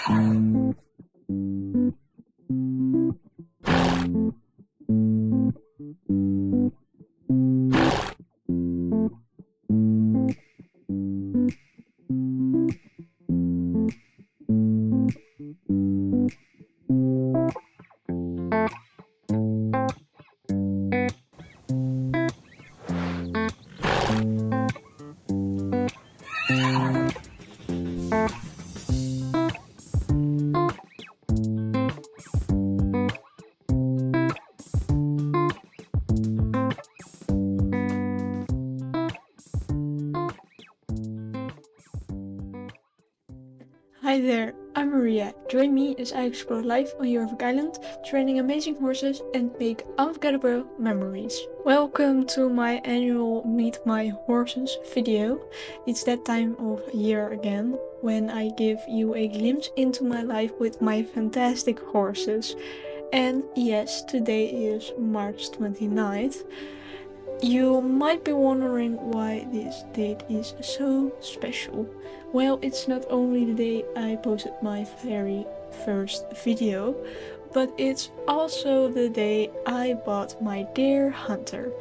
Hi there, I'm Maria. Join me as I explore life on Yorvik Island, training amazing horses and make unforgettable memories. Welcome to my annual Meet My Horses video. It's that time of year again, when I give you a glimpse into my life with my fantastic horses. And yes, today is March 29th. You might be wondering why this date is so special. Well, it's not only the day I posted my very first video, but it's also the day I bought my dear Hunter.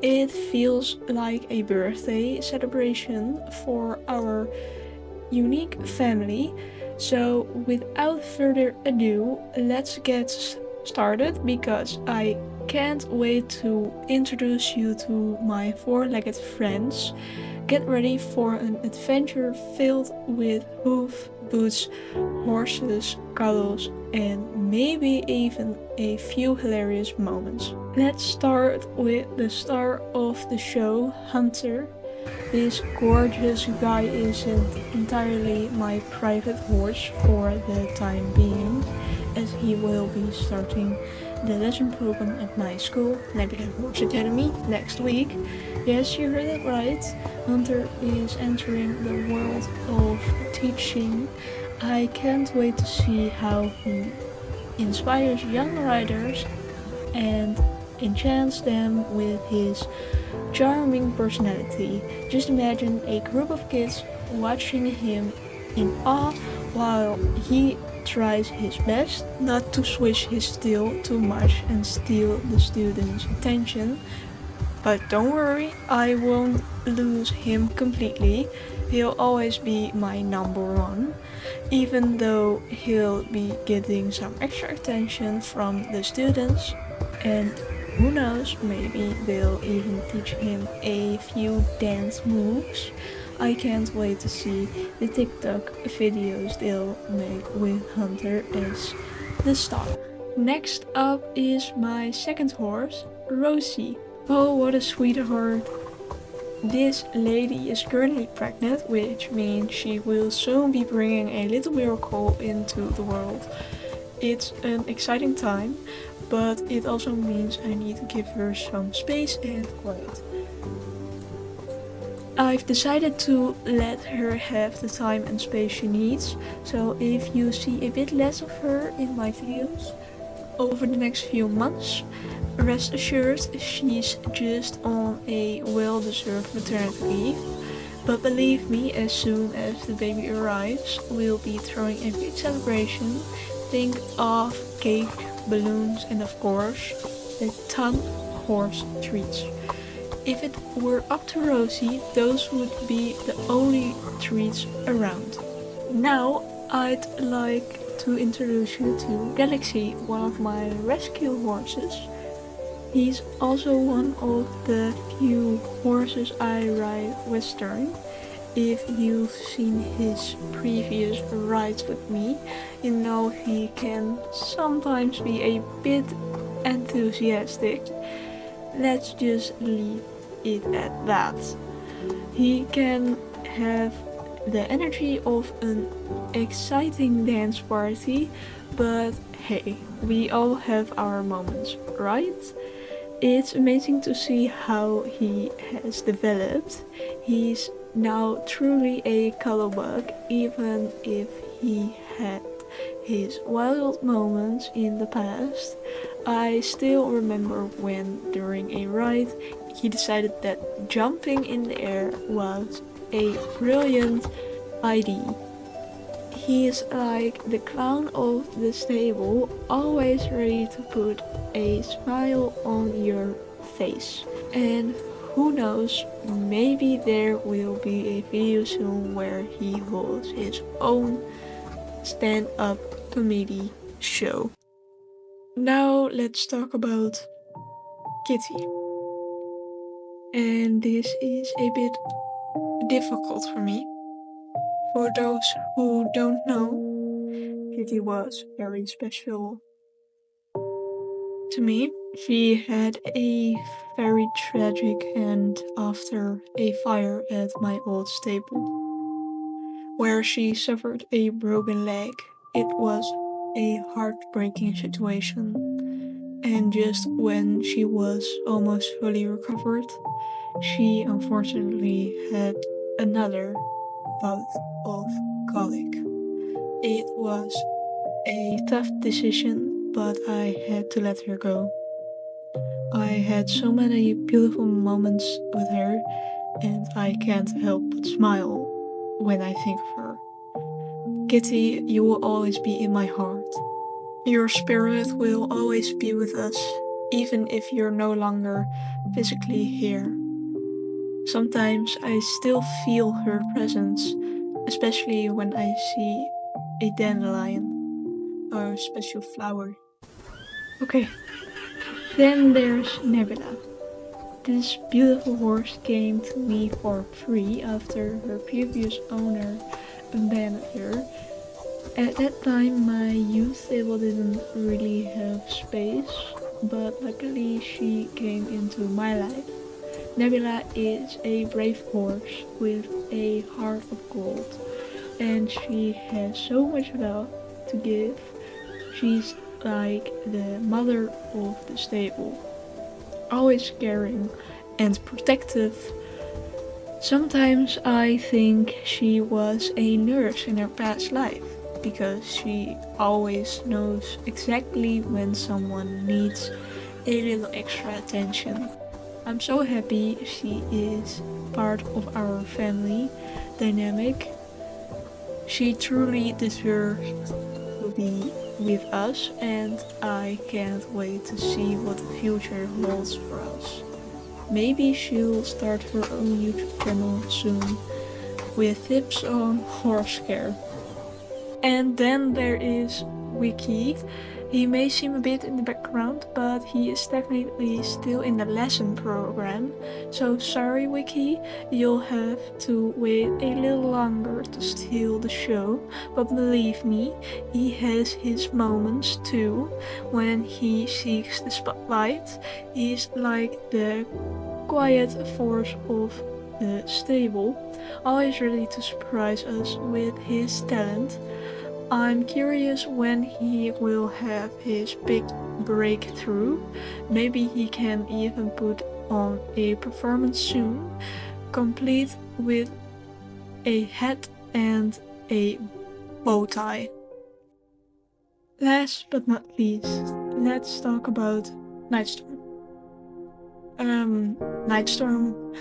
It feels like a birthday celebration for our unique family. So without further ado, let's get started because I can't wait to introduce you to my four-legged friends. Get ready for an adventure filled with hoof, boots, horses, cuddles, and maybe even a few hilarious moments. Let's start with the star of the show, Hunter. This gorgeous guy isn't entirely my private horse for the time being, as he will be starting the lesson program at my school, Nebula Horse Academy, next week. Yes, you heard it right. Hunter is entering the world of teaching. I can't wait to see how he inspires young riders and enchants them with his charming personality. Just imagine a group of kids watching him in awe while he tries his best not to swish his tail too much and steal the students' attention. But don't worry, I won't lose him completely. He'll always be my number one, even though he'll be getting some extra attention from the students. And who knows, maybe they'll even teach him a few dance moves. I can't wait to see the TikTok videos they'll make with Hunter as the star. Next up is my second horse, Rosie. Oh, what a sweetheart. This lady is currently pregnant, which means she will soon be bringing a little miracle into the world. It's an exciting time, but it also means I need to give her some space and quiet. I've decided to let her have the time and space she needs, so if you see a bit less of her in my videos over the next few months, rest assured she's just on a well-deserved maternity leave. But believe me, as soon as the baby arrives, we'll be throwing a big celebration. Think of cake, balloons, and of course, a ton of horse treats. If it were up to Rosie, those would be the only treats around. Now, I'd like to introduce you to Galaxy, one of my rescue horses. He's also one of the few horses I ride Western. If you've seen his previous rides with me, you know he can sometimes be a bit enthusiastic. Let's just leave it at that. He can have the energy of an exciting dance party, but hey, we all have our moments, right? It's amazing to see how he has developed. He's now truly a color bug, even if he had his wild moments in the past. I still remember when, during a ride, he decided that jumping in the air was a brilliant idea. He's like the clown of the stable, always ready to put a smile on your face. And who knows, maybe there will be a video soon where he holds his own stand-up comedy show. Now let's talk about Kitty. And this is a bit difficult for me. For those who don't know, Kitty was very special to me. She had a very tragic end after a fire at my old stable, where she suffered a broken leg. It was a heartbreaking situation, and just when she was almost fully recovered, she unfortunately had another bout of colic. It was a tough decision, but I had to let her go. I had so many beautiful moments with her, and I can't help but smile when I think of her. Kitty, you will always be in my heart. Your spirit will always be with us, even if you're no longer physically here. Sometimes I still feel her presence, especially when I see a dandelion or a special flower. Okay, then there's Nebula. This beautiful horse came to me for free after her previous owner abandoned her. At that time, my youth stable didn't really have space, but luckily she came into my life. Nebula is a brave horse with a heart of gold, and she has so much love to give. She's like the mother of the stable, always caring and protective. Sometimes I think she was a nurse in her past life, because she always knows exactly when someone needs a little extra attention. I'm so happy she is part of our family dynamic. She truly deserves to be with us, and I can't wait to see what the future holds for us. Maybe she'll start her own YouTube channel soon with tips on horse care. And then there is Wiki. He may seem a bit in the background, but he is technically still in the lesson program. So sorry Wiki, you'll have to wait a little longer to steal the show. But believe me, he has his moments too, when he seeks the spotlight. He's like the quiet force of the stable, always ready to surprise us with his talent. I'm curious when he will have his big breakthrough. Maybe he can even put on a performance soon, complete with a hat and a bow tie. Last but not least, let's talk about Nightstorm. Nightstorm,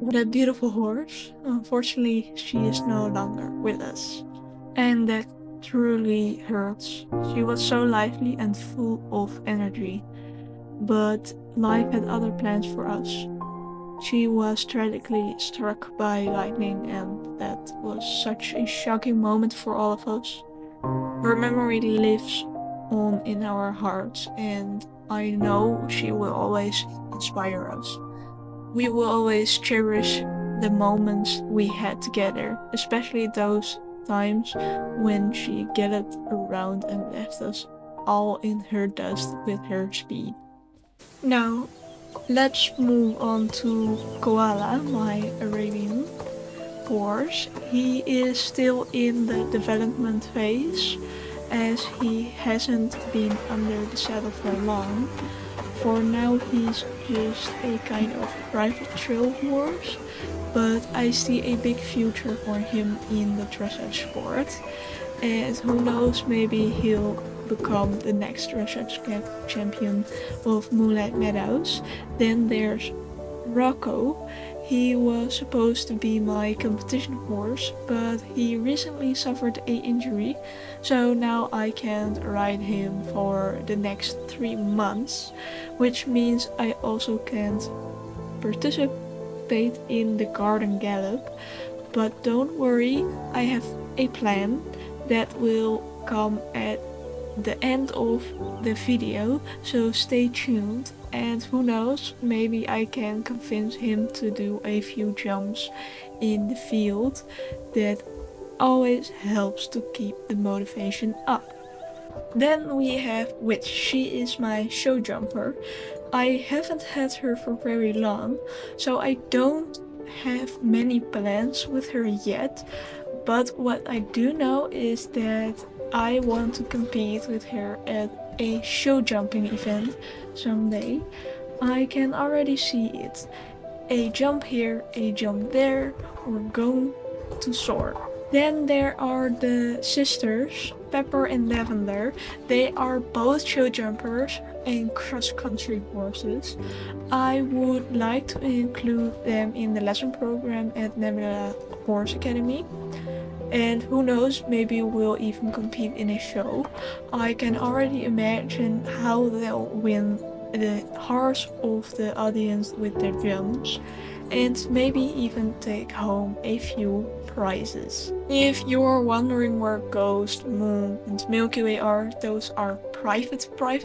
what a beautiful horse. Unfortunately, she is no longer with us. And that truly hurts. She was so lively and full of energy, but life had other plans for us. She was tragically struck by lightning, and that was such a shocking moment for all of us. Her memory lives on in our hearts, and I know she will always inspire us. We will always cherish the moments we had together, especially those times when she galloped around and left us all in her dust with her speed. Now, let's move on to Koala, my Arabian horse. He is still in the development phase, as he hasn't been under the saddle for long. For now, he's just a kind of private trail horse, but I see a big future for him in the dressage sport, and who knows, maybe he'll become the next dressage champion of Moonlight Meadows. Then there's Rocco. He was supposed to be my competition horse, but he recently suffered an injury, so now I can't ride him for the next 3 months, which means I also can't participate in the Garden Gallop. But don't worry, I have a plan that will come at the end of the video, so stay tuned, and who knows, maybe I can convince him to do a few jumps in the field. That always helps to keep the motivation up. Then we have Witch. She is my show jumper. I haven't had her for very long, so I don't have many plans with her yet, but what I do know is that I want to compete with her at a show jumping event someday. I can already see it. A jump here, a jump there, we're going to soar. Then there are the sisters, Pepper and Lavender. They are both show jumpers and cross-country horses. I would like to include them in the lesson program at Nebula Horse Academy. And who knows, maybe we'll even compete in a show. I can already imagine how they'll win the hearts of the audience with their jumps, and maybe even take home a few prizes. If you're wondering where Ghost, Moon and Milky Way are, those are private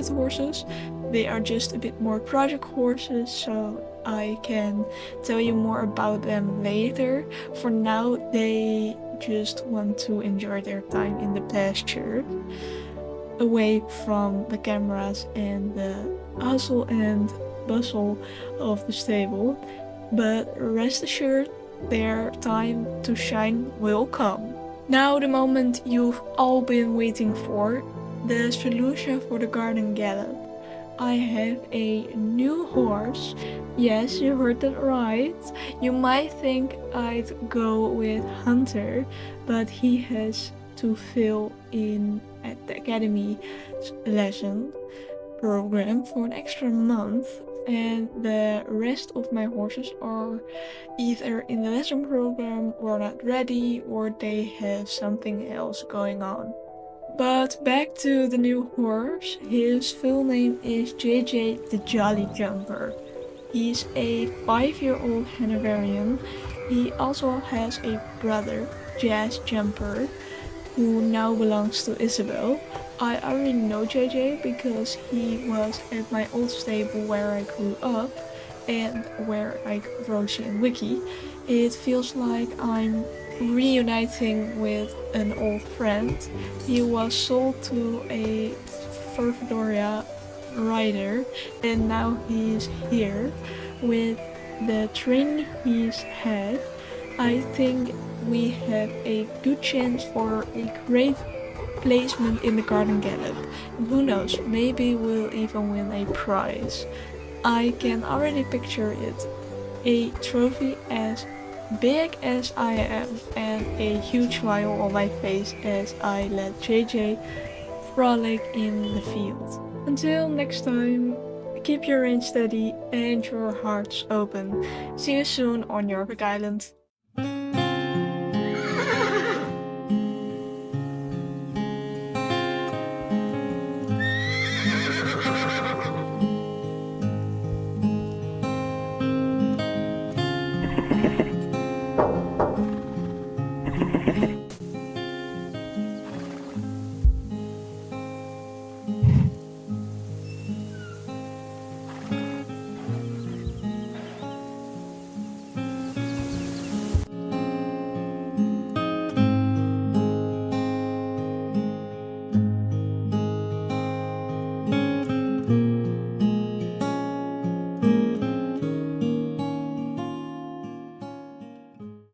horses. They are just a bit more project horses, so I can tell you more about them later. For now, they just want to enjoy their time in the pasture, away from the cameras and the hustle and bustle of the stable. But rest assured, their time to shine will come. Now the moment you've all been waiting for, the solution for the Garden Gallop. I have a new horse. Yes, you heard that right. You might think I'd go with Hunter, but he has to fill in at the academy lesson program for an extra month, and the rest of my horses are either in the lesson program or not ready, or they have something else going on. But back to the new horse. His full name is JJ the Jolly Jumper. He's a 5-year-old Hanoverian. He also has a brother, Jazz Jumper, who now belongs to Isabel. I already know JJ because he was at my old stable where I grew up and where I got Rosie and Wiki. It feels like I'm reuniting with an old friend. He was sold to a Furfadoria rider, and now he's here. With the training he's had, I think we have a good chance for a great placement in the Garden Gallop. And who knows, maybe we'll even win a prize. I can already picture it. A trophy as big as I am and a huge smile on my face as I let JJ frolic in the field. Until next time, keep your reins steady and your hearts open. See you soon on York Island.